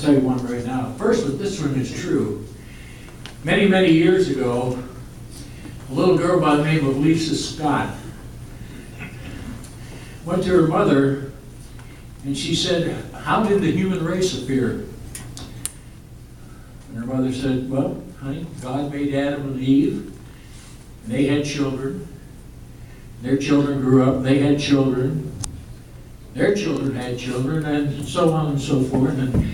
tell you one right now. First, this one is true. Many, many years ago, a little girl by the name of Lisa Scott went to her mother and she said, "How did the human race appear?" And her mother said, "Well, honey, God made Adam and Eve, and they had children. Their children grew up, they had children. Their children had children, and so on and so forth. And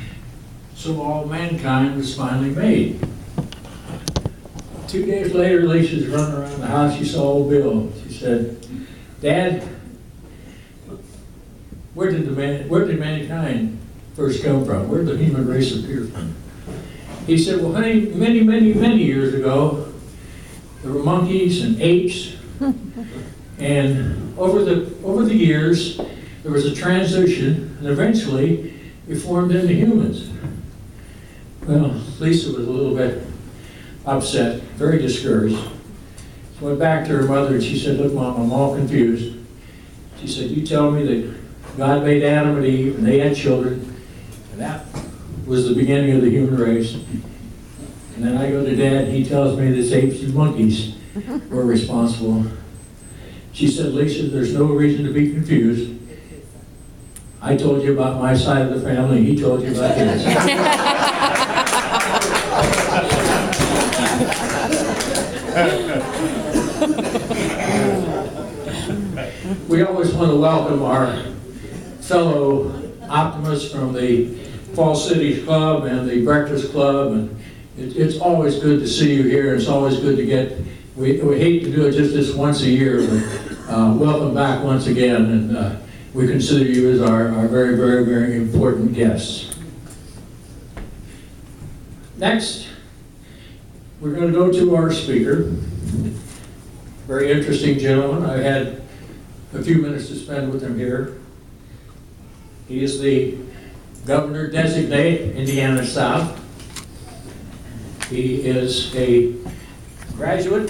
so all mankind was finally made." 2 days later, Lisa's running around the house. She saw old Bill. She said, "Dad, where did mankind first come from? Where did the human race appear from?" He said, "Well, honey, many, many, many years ago, there were monkeys and apes, and over the years, there was a transition, and eventually, we formed into humans." Well, Lisa was a little bit upset, very discouraged. She went back to her mother and she said, "Look, Mom, I'm all confused." She said, "You tell me that God made Adam and Eve, and they had children, and that was the beginning of the human race. And then I go to Dad, and he tells me that apes and monkeys were responsible." She said, "Lisa, there's no reason to be confused. I told you about my side of the family, he told you about his." We always want to welcome our fellow optimists from the Fall Cities Club and the Breakfast Club, and it's always good to see you here. It's always good to get, we hate to do it just this once a year, but welcome back once again, and we consider you as our very, very, very important guests. Next, we're going to go to our speaker. Very interesting gentleman. I had a few minutes to spend with him here. He is the Governor Designate, Indiana South. He is a graduate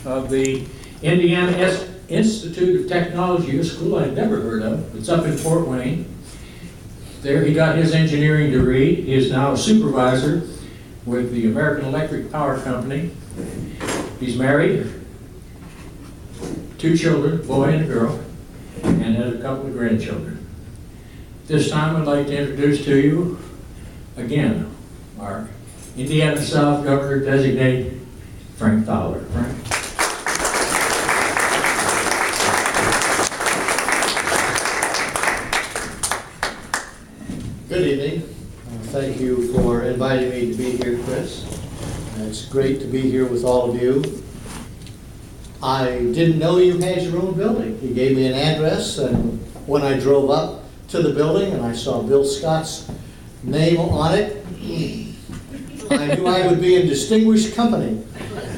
of the Indiana Institute of Technology, a school I'd never heard of. It's up in Fort Wayne. There he got his engineering degree. He is now a supervisor with the American Electric Power Company. He's married, 2 children, boy and a girl, and has a couple of grandchildren. This time I'd like to introduce to you, again, our Indiana South Governor Designate, Frank Fowler. Frank. Good evening. Thank you for inviting me to be here, Chris. It's great to be here with all of you. I didn't know you had your own building. He gave me an address, and when I drove up to the building and I saw Bill Scott's name on it, I knew I would be in distinguished company.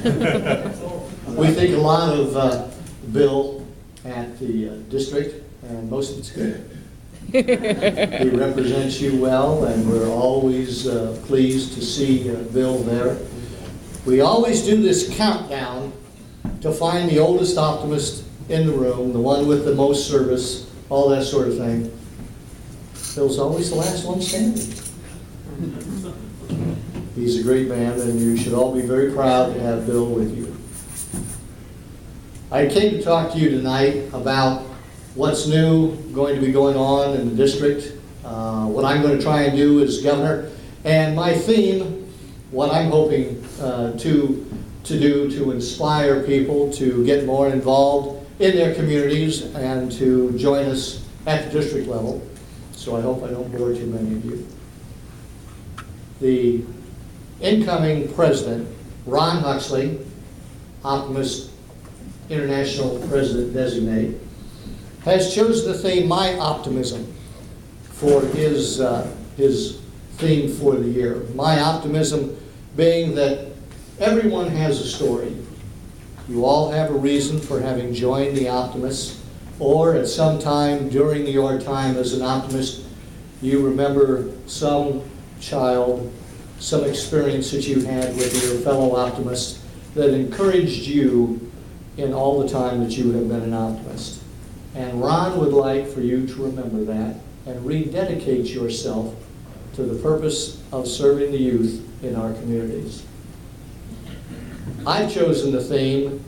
We think a lot of Bill at the district, and most of it's good. He represents you well, and we're always pleased to see Bill there. We always do this countdown to find the oldest optimist in the room, the one with the most service, all that sort of thing. Bill's always the last one standing. He's a great man, and you should all be very proud to have Bill with you. I came to talk to you tonight about what's new going to be going on in the district, what I'm going to try and do as governor, and my theme, what I'm hoping to do to inspire people to get more involved in their communities and to join us at the district level. So I hope I don't bore too many of you. The incoming president, Ron Huxley, Optimist International President Designate, has chosen the theme My Optimism for his theme for the year. My optimism being that everyone has a story. You all have a reason for having joined the Optimists, or at some time during your time as an Optimist, you remember some child, some experience that you had with your fellow Optimists that encouraged you in all the time that you have been an Optimist. And Ron would like for you to remember that and rededicate yourself to to the purpose of serving the youth in our communities. I've chosen the theme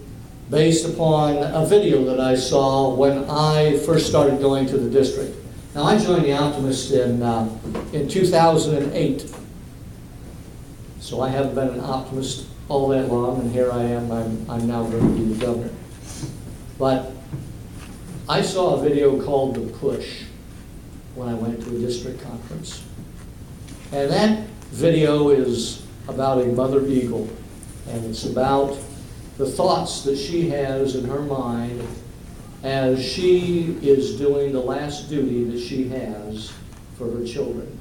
based upon a video that I saw when I first started going to the district. Now, I joined the Optimist in 2008, so I haven't been an Optimist all that long, and here I am, I'm now going to be the governor. But I saw a video called The Push when I went to a district conference. And that video is about a mother eagle, and it's about the thoughts that she has in her mind as she is doing the last duty that she has for her children.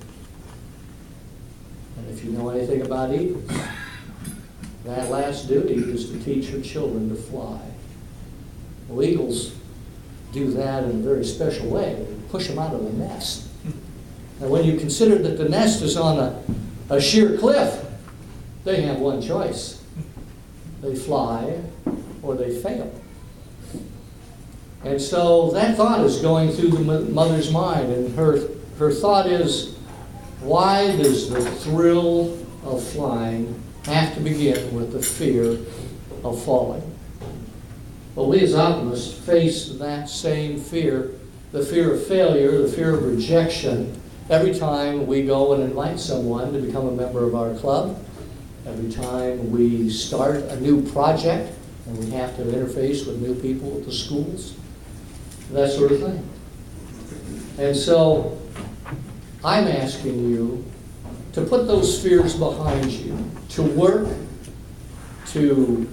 And if you know anything about eagles, that last duty is to teach her children to fly. Well, eagles do that in a very special way. They push them out of the nest. And when you consider that the nest is on a sheer cliff, they have one choice. They fly or they fail. And so that thought is going through the mother's mind, and her thought is, why does the thrill of flying have to begin with the fear of falling? Well, we as Optimists face that same fear, the fear of failure, the fear of rejection, every time we go and invite someone to become a member of our club, every time we start a new project and we have to interface with new people at the schools, that sort of thing. And so I'm asking you to put those fears behind you, to work to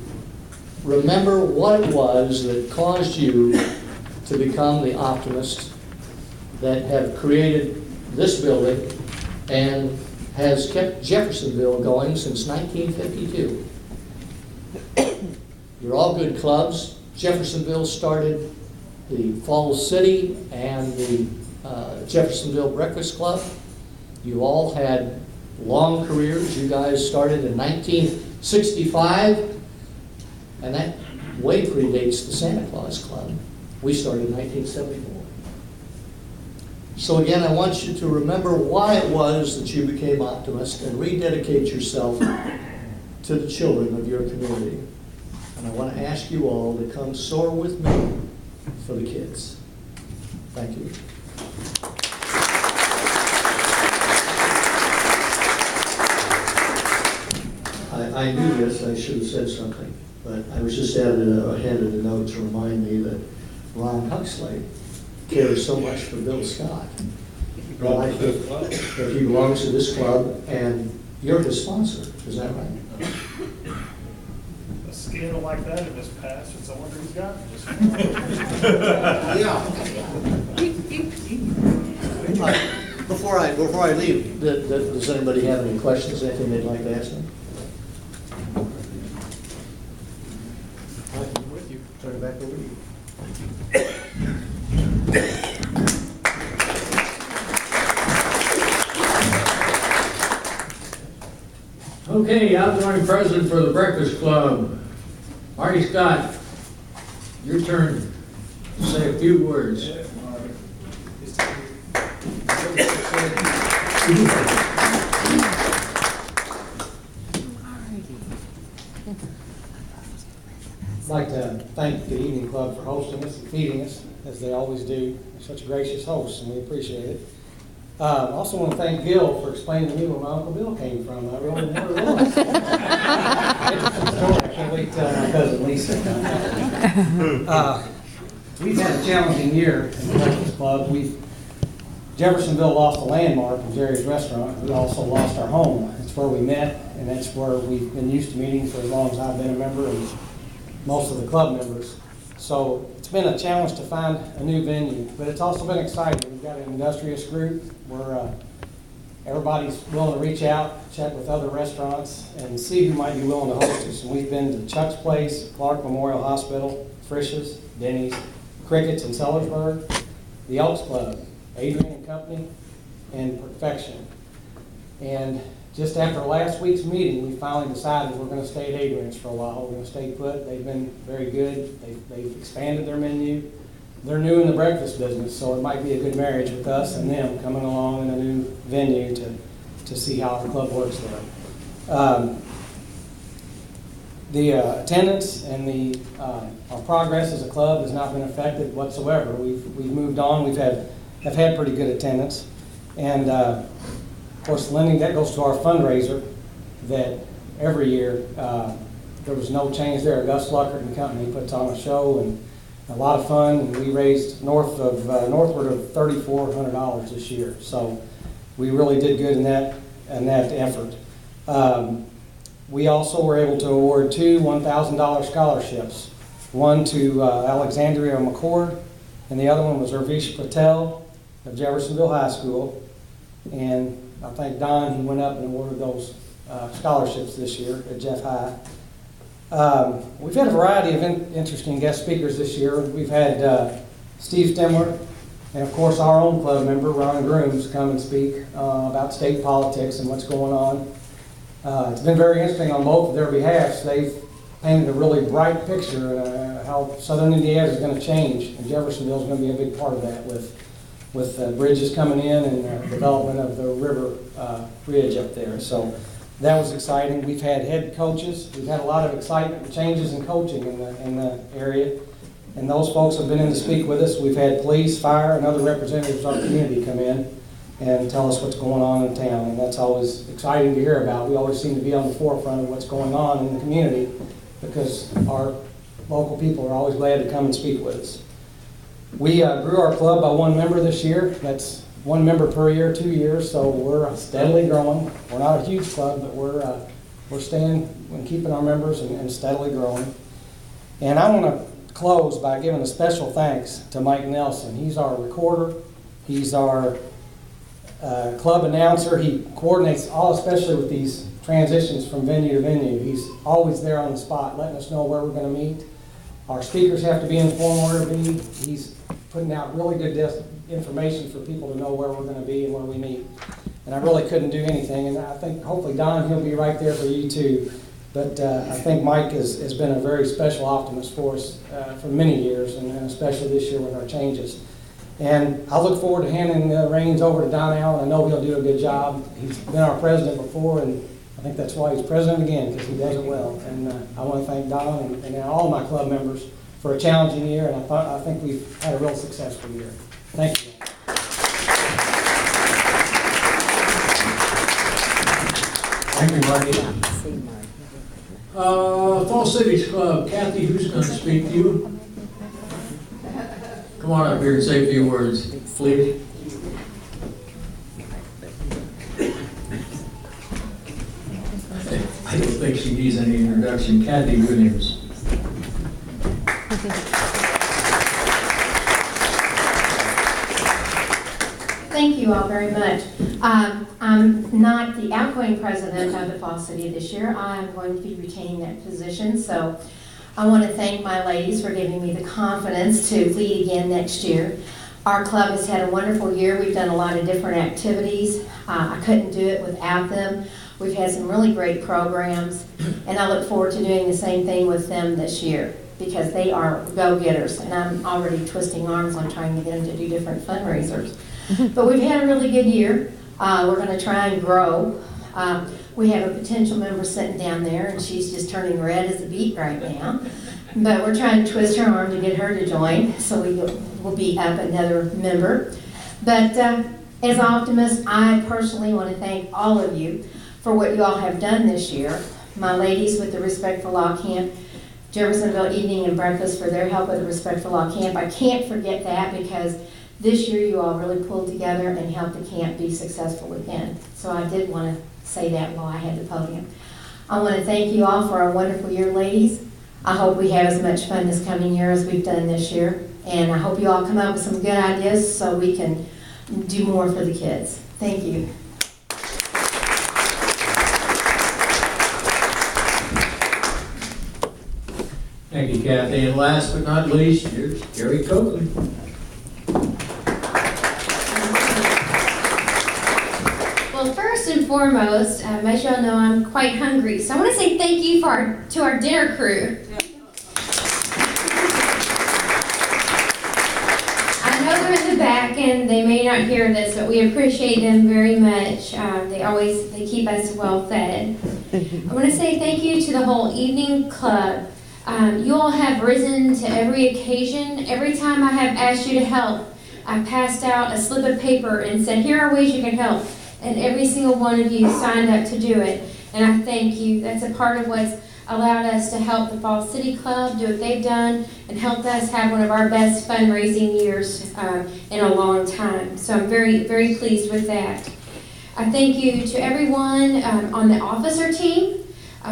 remember what it was that caused you to become the Optimists that have created this building and has kept Jeffersonville going since 1952. You're all good clubs. Jeffersonville started the Falls City and the Jeffersonville Breakfast Club. You all had long careers. You guys started in 1965, and that way predates the Santa Claus Club. We started in 1974. So again, I want you to remember why it was that you became Optimist and rededicate yourself to the children of your community. And I want to ask you all to come soar with me for the kids. Thank you. I knew this, I should have said something, but I was just handed a note to remind me that Ron Huxley cares so much for Bill Scott. That he belongs to this club, and you're his sponsor, is that right? A scandal like that in this past, it's a wonder he's got this. Yeah. Before I leave, does anybody have any questions, anything they'd like to ask me? I'm with you. Turn it back over to you. Okay, outgoing president for the Breakfast Club, Marty Scott, your turn to say a few words. I'd like to thank the Evening Club for hosting us and feeding us, as they always do. They're such gracious hosts, and we appreciate it. I also want to thank Gil for explaining to me where my Uncle Bill came from. I really never realized that. Interesting story. I can't wait to tell my cousin Lisa. We've had a challenging year in the Breakfast Club. Jeffersonville lost a landmark in Jerry's Restaurant. We also lost our home. It's where we met, and that's where we've been used to meeting for as long as I've been a member, and most of the club members. So it's been a challenge to find a new venue, but it's also been exciting. We've got an industrious group where everybody's willing to reach out, check with other restaurants, and see who might be willing to host us. And we've been to Chuck's Place, Clark Memorial Hospital, Frisch's, Denny's, Crickets in Sellersburg, the Elks Club, Adrian and Company, and Perfection. And just after last week's meeting, we finally decided we're going to stay at Adrian's for a while. We're going to stay put. They've been very good. They've expanded their menu. They're new in the breakfast business, so it might be a good marriage with us and them coming along in a new venue to to see how our club works there. The attendance and our progress as a club has not been affected whatsoever. We've moved on. Have had pretty good attendance, and of course, lending that goes to our fundraiser. That every year there was no change there. Gus Luckert and Company puts on a show and a lot of fun. And we raised northward of $3,400 this year. So we really did good in that effort. We also were able to award 2 $1,000 scholarships, one to Alexandria McCord, and the other one was Ravish Patel of Jeffersonville High School. And I thank Don, he went up and awarded those scholarships this year at Jeff High. We've had a variety of interesting guest speakers this year. We've had Steve Stemler, and of course our own club member, Ron Grooms, come and speak about state politics and what's going on. It's been very interesting on both of their behalfs. They've painted a really bright picture of how southern Indiana is going to change, and Jeffersonville is going to be a big part of that with bridges coming in and development of the river bridge up there. So that was exciting. We've had head coaches. We've had a lot of excitement and changes in coaching in the area, and those folks have been in to speak with us. We've had police, fire, and other representatives of our community come in and tell us what's going on in town, and that's always exciting to hear about. We always seem to be on the forefront of what's going on in the community because our local people are always glad to come and speak with us. We grew our club by 1 member this year. That's 1 member per year, 2 years, so we're steadily growing. We're not a huge club, but we're staying and keeping our members and steadily growing. And I want to close by giving a special thanks to Mike Nelson. He's our recorder. He's our club announcer. He coordinates especially with these transitions from venue to venue. He's always there on the spot, letting us know where we're going to meet. Our speakers have to be informed where to be. He's putting out really good information for people to know where we're going to be and where we meet. And I really couldn't do anything. And I think hopefully Don, he'll be right there for you too. But I think Mike has been a very special optimist for us for many years, and especially this year with our changes. And I look forward to handing the reins over to Don Allen. I know he'll do a good job. He's been our president before, and I think that's why he's president again, because he does it well. And I want to thank Don and all my club members for a challenging year, and I think we've had a real successful year. Thank you. Thank you, Marty. Fall Cities Club, Kathy, who's going to speak to you? Come on up here and say a few words, please. I don't think she needs any introduction. Kathy Williams. Thank you all very much. I'm not the outgoing president of the Fall City this year. I'm going to be retaining that position, so I want to thank my ladies for giving me the confidence to lead again next year. Our club has had a wonderful year. We've done a lot of different activities. I couldn't do it without them. We've had some really great programs, and I look forward to doing the same thing with them this year because they are go-getters, and I'm already twisting arms on trying to get them to do different fundraisers. But we've had a really good year. We're going to try and grow. We have a potential member sitting down there, and she's just turning red as a beet right now. But we're trying to twist her arm to get her to join, so we will be up another member. But as optimists, I personally want to thank all of you for what you all have done this year. My ladies with the Respect for Law Camp, Jeffersonville Evening and Breakfast for their help with the Respect for Law Camp. I can't forget that because this year you all really pulled together and helped the camp be successful again. So I did want to say that while I had the podium. I want to thank you all for our wonderful year, ladies. I hope we have as much fun this coming year as we've done this year. And I hope you all come up with some good ideas so we can do more for the kids. Thank you. Thank you, Kathy. And last but not least, here's Jerry Coakley. Well, first and foremost, as y'all know, I'm quite hungry. So I want to say thank you to our dinner crew. I know they're in the back, and they may not hear this, but we appreciate them very much. They keep us well fed. I want to say thank you to the whole evening club. You all have risen to every occasion. Every time I have asked you to help, I passed out a slip of paper and said, here are ways you can help. And every single one of you signed up to do it. And I thank you. That's a part of what's allowed us to help the Falls City Club do what they've done and helped us have one of our best fundraising years in a long time. So I'm very, very pleased with that. I thank you to everyone on the officer team.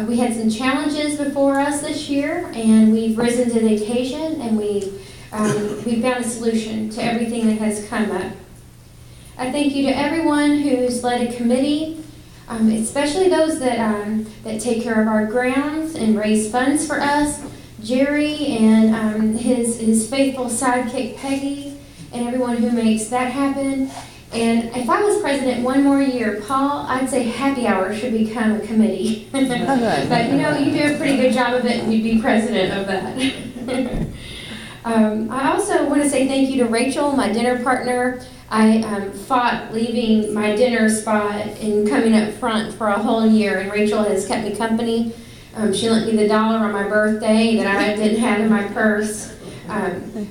We had some challenges before us this year, and we've risen to the occasion, and we've found a solution to everything that has come up. I thank you to everyone who's led a committee, especially those that take care of our grounds and raise funds for us. Jerry and his faithful sidekick Peggy, and everyone who makes that happen. And if I was president one more year, Paul, I'd say happy hour should become a committee. But you do a pretty good job of it, and you'd be president of that. I also want to say thank you to Rachel, my dinner partner. I fought leaving my dinner spot and coming up front for a whole year, and Rachel has kept me company. She lent me the $1 on my birthday that I didn't have in my purse.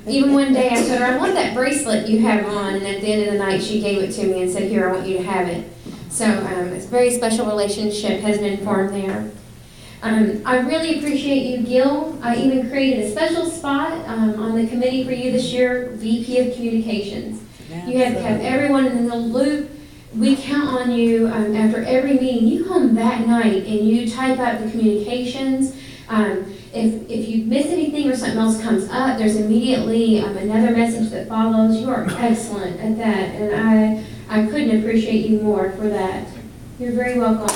Even one day I told her, I love that bracelet you have on, and at the end of the night she gave it to me and said, here, I want you to have it. So it's a very special relationship has been formed there. I really appreciate you, Gil. I even created a special spot on the committee for you this year, VP of Communications. You have kept everyone in the loop. We count on you after every meeting. You come that night and you type up the communications. If you miss anything or something else comes up, there's immediately another message that follows. You are excellent at that, and I couldn't appreciate you more for that. You're very welcome.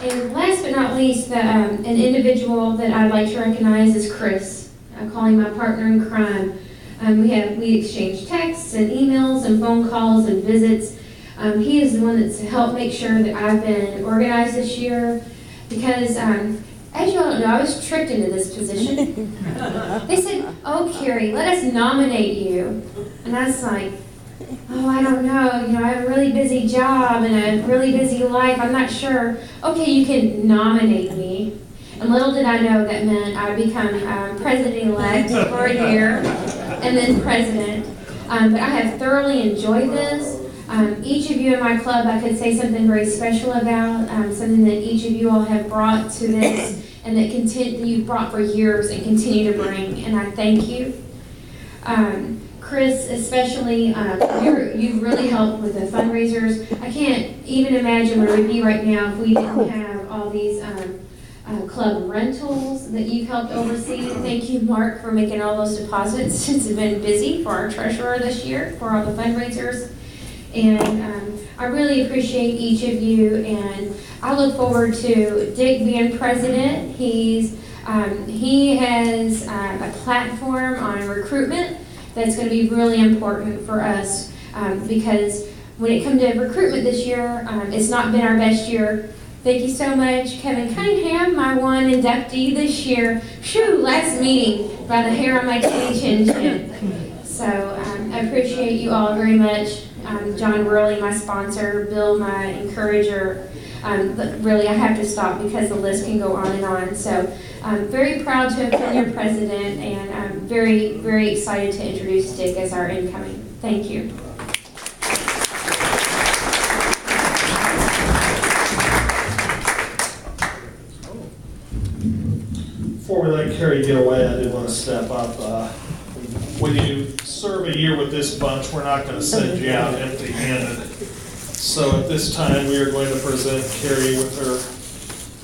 And last but not least, an individual that I'd like to recognize is Chris. I'm calling my partner in crime. We exchange texts and emails and phone calls and visits. He is the one that's helped make sure that I've been organized this year because, as you all know, I was tricked into this position. They said, oh, Carrie, let us nominate you. And I was like, oh, I don't know. You know, I have a really busy job and a really busy life. I'm not sure. Okay, you can nominate me. And little did I know that meant I would become president-elect for a year and then president. But I have thoroughly enjoyed this. Each of you in my club, I could say something very special about, something that each of you all have brought to this and that you've brought for years and continue to bring, and I thank you. Chris, especially, you've really helped with the fundraisers. I can't even imagine where we'd be right now if we didn't have all these club rentals that you've helped oversee. Thank you, Mark, for making all those deposits. It's been busy for our treasurer this year for all the fundraisers. And I really appreciate each of you, and I look forward to Dick being president. He has a platform on recruitment that's going to be really important for us because when it comes to recruitment this year, it's not been our best year. Thank you so much, Kevin Cunningham, my one inductee this year. Shoo, last meeting, by the hair on my chin. So I appreciate you all very much. John Worley, my sponsor, Bill, my encourager. Really, I have to stop because the list can go on and on. So I'm very proud to have been your president, and I'm very, very excited to introduce Dick as our incoming. Thank you. Before we let Carrie get away, I did want to step up. When you serve a year with this bunch, we're not going to send you out empty-handed. So at this time, we are going to present Carrie with her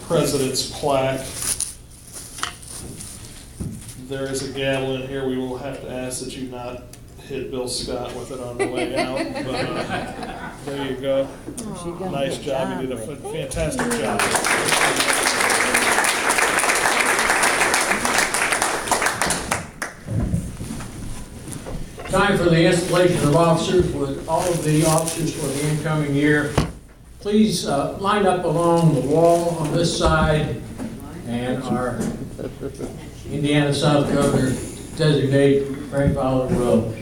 president's plaque. There is a gavel in here. We will have to ask that you not hit Bill Scott with it on the way out. But there you go. Nice job. You did a fantastic job. Time for the installation of officers. With all of the officers for the incoming year, please line up along the wall on this side, and our Indiana South Governor designate Frank Fowler will